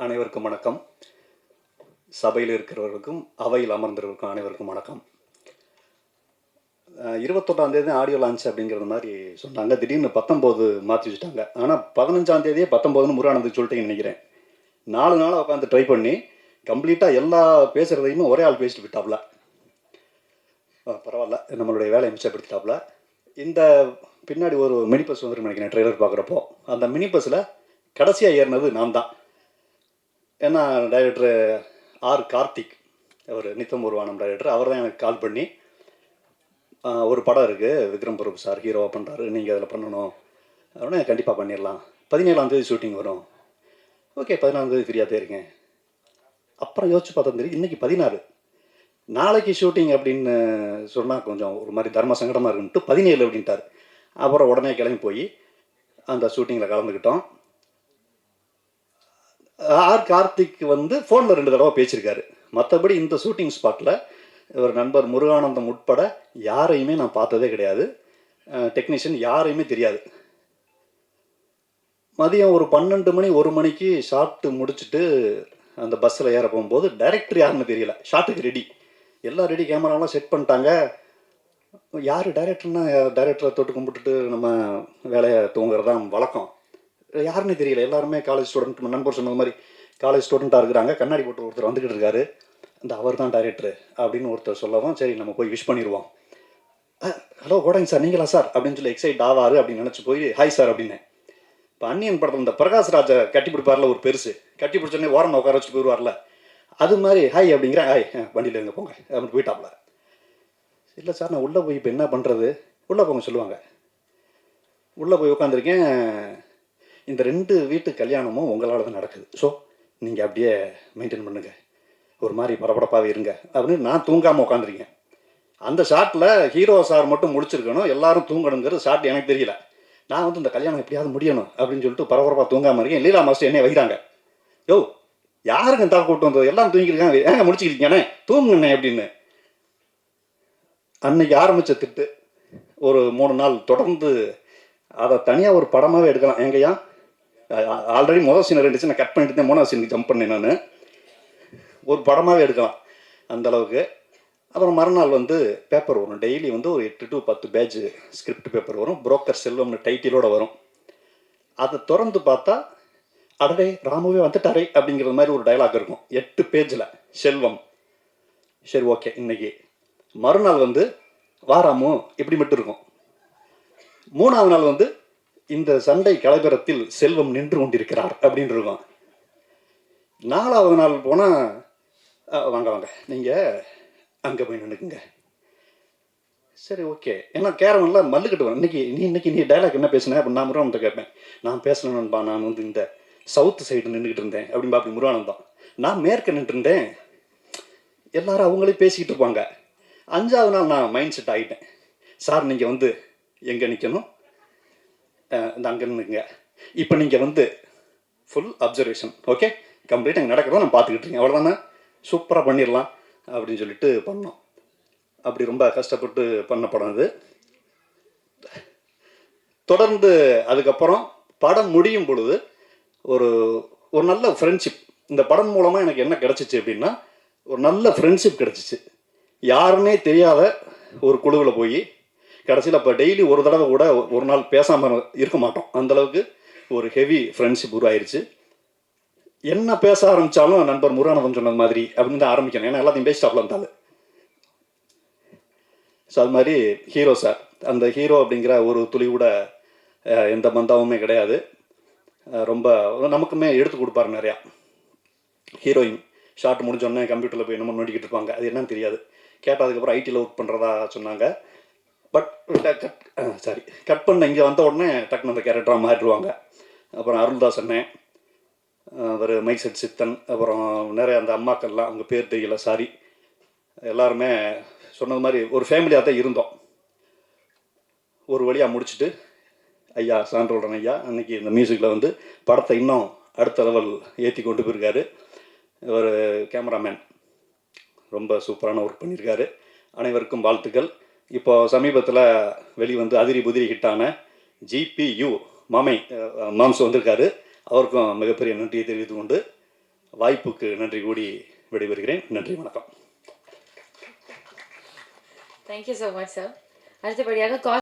அனைவருக்கும் வணக்கம். சபையில் இருக்கிறவர்களுக்கும் அவையில் அமர்ந்திருக்கும் அனைவருக்கும் வணக்கம். 21ஆம் தேதி ஆடியோ லான்ச் அப்படிங்கிற மாதிரி சொன்னாங்க. திடீர்னு 19 மாற்றி வச்சுட்டாங்க. ஆனால் 15ஆம் தேதியே 19ன்னு முருகானந்துக்கு சொல்லிட்டேன்னு நினைக்கிறேன். 4 நாளாக உட்காந்து ட்ரை பண்ணி கம்ப்ளீட்டாக எல்லா பேசுகிறதையுமே ஒரே ஆள் பேசிட்டு விட்டாப்ல. பரவாயில்ல, நம்மளுடைய வேலையை மிச்சப்படுத்திட்டாப்ல. இந்த பின்னாடி ஒரு மினி பஸ் வந்துருக்கு நினைக்கிறேன் ட்ரெய்லர் பார்க்குறப்போ. அந்த மினி பஸ்ஸில் கடைசியாக ஏறினது நான் தான். ஏன்னா டைரக்டர் ஆர் கார்த்திக், அவர் நித்தம் ஒரு வானம் டைரக்டர், அவர் தான் எனக்கு கால் பண்ணி ஒரு படம் இருக்குது, விக்ரம் பிரபு சார் ஹீரோவாக பண்ணுறாரு, நீங்கள் அதில் பண்ணணும் அப்படின்னா கண்டிப்பாக பண்ணிடலாம். 17ஆம் தேதி ஷூட்டிங் வரும். ஓகே, 14ஆம் தேதி ஃப்ரீயாக தான் இருக்கேன். அப்புறம் யோசிச்சு பார்த்தா தெரியும் இன்றைக்கி 16, நாளைக்கு ஷூட்டிங் அப்படின்னு சொன்னால் கொஞ்சம் ஒரு மாதிரி தர்ம சங்கடமாக இருக்குன்ட்டு 17 அப்படின்ட்டார். அப்புறம் உடனே கிளம்பி போய் அந்த ஷூட்டிங்கில் கலந்துக்கிட்டோம். ஆர் கார்த்திக் வந்து ஃபோனில் 2 தடவை பேசியிருக்காரு. மற்றபடி இந்த ஷூட்டிங் ஸ்பாட்டில் ஒரு நண்பர் முருகானந்தம் உட்பட யாரையுமே நான் பார்த்ததே கிடையாது. டெக்னீஷியன் யாரையுமே தெரியாது. மதியம் ஒரு 12 மணி 1 மணிக்கு ஷார்ட்டு முடிச்சுட்டு அந்த பஸ்ஸில் ஏற போகும்போது டைரக்டர் யாருன்னு தெரியல. ஷார்ட்டுக்கு ரெடி, எல்லாம் ரெடி, கேமராலாம் செட் பண்ணிட்டாங்க. யார் டைரக்டர்னா டைரக்டரை தொட்டு கும்பிட்டுட்டு நம்ம வேலையை தூங்குறது தான் வழக்கம். யாருன்னு தெரியல. எல்லாருமே காலேஜ் ஸ்டூடெண்ட், நண்பர் சொன்ன மாதிரி காலேஜ் ஸ்டூடெண்ட்டாக இருக்கிறாங்க. கண்ணாடி போட்டு ஒருத்தர் வந்துக்கிட்டு இருக்காரு. அந்த அவர் தான் டைரக்டர் அப்படின்னு ஒருத்தர் சொல்லவும் சரி நம்ம போய் விஷ் பண்ணிடுவோம். ஹலோ கோடங்க சார், நீங்களா சார் அப்படின்னு சொல்லி எக்ஸைட் ஆவார் அப்படின்னு நினச்சி போய் ஹாய் சார் அப்படின்னு. இப்போ அன்னியன் படத்தில் இந்த பிரகாஷ் ராஜை கட்டி பிடிப்பார்ல, ஒரு பெருசு கட்டி பிடிச்சோடனே ஓரம் உட்கார வச்சுட்டு போயிடுவார்ல, அது மாதிரி ஹாய் அப்படிங்கிற ஹாய் வண்டியில் இருங்க போங்க அப்படின்னு போயிட்டாப்ல. இல்லை சார் நான் உள்ளே போய் இப்போ என்ன பண்ணுறது, உள்ளே போங்க சொல்லுவாங்க. உள்ளே போய் உட்காந்துருக்கேன். இந்த 2 வீட்டு கல்யாணமும் உங்களால் தான் நடக்குது. ஸோ நீங்கள் அப்படியே மெயின்டைன் பண்ணுங்கள், ஒரு மாதிரி பரபரப்பாகவே இருங்க அப்படின்னு நான் தூங்காமல் உட்காந்துருக்கேன். அந்த ஷாட்டில் ஹீரோ சார் மட்டும் முடிச்சிருக்கணும், எல்லாரும் தூங்கணுங்கிறது ஷாட் எனக்கு தெரியல. நான் வந்து இந்த கல்யாணம் எப்படியாவது முடியணும் அப்படின்னு சொல்லிட்டு பரபரப்பாக தூங்காமல் இருக்கேன். லீலா மாஸ்டர் என்னை வைக்கிறாங்க. யோ யாருங்க தான் கூப்பிட்டு வந்தது, எல்லாம் தூங்கிருக்காங்க, ஏங்க முடிச்சுக்கிட்டீங்கண்ணே தூங்குங்கண்ணே அப்படின்னு. அன்னைக்கு ஆரம்பித்த திட்டு ஒரு 3 நாள் தொடர்ந்து அதை தனியாக ஒரு படமாகவே எடுக்கலாம். எங்கேயா ஆல்ரெடி முதல் சீன் 2 சீனை கட் பண்ணிட்டு தான் 3ஆவது சீனுக்கு ஜம்ப் பண்ணேன். நான் ஒரு படமாகவே எடுக்கலாம் அந்தளவுக்கு. அப்புறம் மறுநாள் வந்து பேப்பர் வரும். டெய்லி வந்து ஒரு 8 to 10 பேஜ் ஸ்கிரிப்ட் பேப்பர் வரும். புரோக்கர் செல்வம்னு டைட்டிலோடு வரும். அதை திறந்து பார்த்தா அடடே ராமுவே வந்துட்டாரே அப்படிங்கிற மாதிரி ஒரு டைலாக் இருக்கும் 8 பேஜில் செல்வம். சரி ஓகே, இன்னைக்கு மறுநாள் வந்து வாராமோ இப்படி மட்டும் இருக்கும். 3ஆவது நாள் வந்து இந்த சண்டை கலைபரத்தில் செல்வம் நின்று கொண்டிருக்கிறார் அப்படின்னு இருக்கும். 4ஆவது நாள் போனால் வாங்க வாங்க நீங்கள் அங்கே போய் நின்றுக்குங்க. சரி ஓகே, ஏன்னா கேரவன்லாம் மல்லுக்கிட்டு இன்னைக்கு நீ டைலாக் என்ன பேசுனேன் அப்படின்னு நான் முருகானந்தம் கேட்பேன். நான் பேசணும்பா, நான் வந்து இந்த சவுத்து சைடு நின்றுக்கிட்டு இருந்தேன் அப்படின்பா அப்படி முருகானந்தம். நான் மேற்க நின்றுருந்தேன். எல்லாரும் அவங்களே பேசிக்கிட்டு இருப்பாங்க. 5ஆவது நாள் நான் மைண்ட் செட் ஆகிட்டேன். சார் நீங்கள் வந்து எங்கே நிற்கணும், இந்த அங்கே நின்றுங்க. இப்போ நீங்கள் வந்து ஃபுல் அப்சர்வேஷன், ஓகே கம்ப்ளீட்டாக அங்கே நடக்கிறத நான் பார்த்துக்கிட்டு இருக்கேன், அவ்வளோதானே, சூப்பராக பண்ணிடலாம் அப்படின்னு சொல்லிட்டு பண்ணோம். அப்படி ரொம்ப கஷ்டப்பட்டு பண்ண படம் அது. தொடர்ந்து அதுக்கப்புறம் படம் முடியும் பொழுது ஒரு ஒரு நல்ல ஃப்ரெண்ட்ஷிப் இந்த படம் மூலமாக எனக்கு என்ன கிடச்சிச்சு அப்படின்னா, ஒரு நல்ல ஃப்ரெண்ட்ஷிப் கிடச்சிச்சு. யாருன்னே தெரியாத ஒரு குழுவில் போய் கடைசியில் இப்போ டெய்லி ஒரு தடவை கூட ஒரு நாள் பேசாமல் இருக்க மாட்டோம். அந்தளவுக்கு ஒரு ஹெவி ஃப்ரெண்ட்ஷிப் உருவாயிருச்சு. என்ன பேச ஆரம்பித்தாலும் நண்பர் முருகானந்தம் சொன்னது மாதிரி அப்படின்னு தான் ஆரம்பிக்கணும், ஏன்னா எல்லாத்தையும் பேசிட்டாப்ல இருந்தாலும். ஸோ அது மாதிரி ஹீரோ சார், அந்த ஹீரோ அப்படிங்கிற ஒரு துளி கூட எந்த பந்தாவுமே கிடையாது. ரொம்ப நமக்குமே எடுத்து கொடுப்பாரு நிறையா. ஹீரோயின் ஷார்ட் முடிஞ்சோடனே கம்ப்யூட்டரில் போய் என்னமோ நோண்டிக்கிட்டு இருப்பாங்க, அது என்னன்னு தெரியாது. கேட்டதுக்கப்புறம் ஐடியில் ஒர்க் பண்ணுறதா சொன்னாங்க. பட் கட் பண்ண இங்கே வந்த உடனே டக்குன்னு அந்த கேரக்டராக மாறிடுவாங்க. அப்புறம் அருள்தாஸ் அண்ணன், அவர் மைசெட் சித்தன், அப்புறம் நிறைய அந்த அம்மாக்கள்லாம் அவங்க பேர் தெரியல, சாரி, எல்லாருமே சொன்னது மாதிரி ஒரு ஃபேமிலியாக தான் இருந்தோம். ஒரு வழியாக முடிச்சுட்டு ஐயா சான்றோடன் ஐயா அன்றைக்கி இந்த மியூசிக்கில் வந்து படத்தை இன்னும் அடுத்த லெவல் ஏற்றி கொண்டு போயிருக்காரு. ஒரு கேமராமேன் ரொம்ப சூப்பரான ஒர்க் பண்ணியிருக்காரு. அனைவருக்கும் வாழ்த்துக்கள். இப்போ சமீபத்தில் வெளிவந்து அதிரி புதிரி ஹிட்டான GPU மாம்சு வந்திருக்காரு. அவருக்கும் மிகப்பெரிய நன்றியை தெரிவித்து கொண்டு வாய்ப்புக்கு நன்றி கூடி விடைபெறுகிறேன். நன்றி, வணக்கம். Thank you so much sir. அடுத்தபடியாக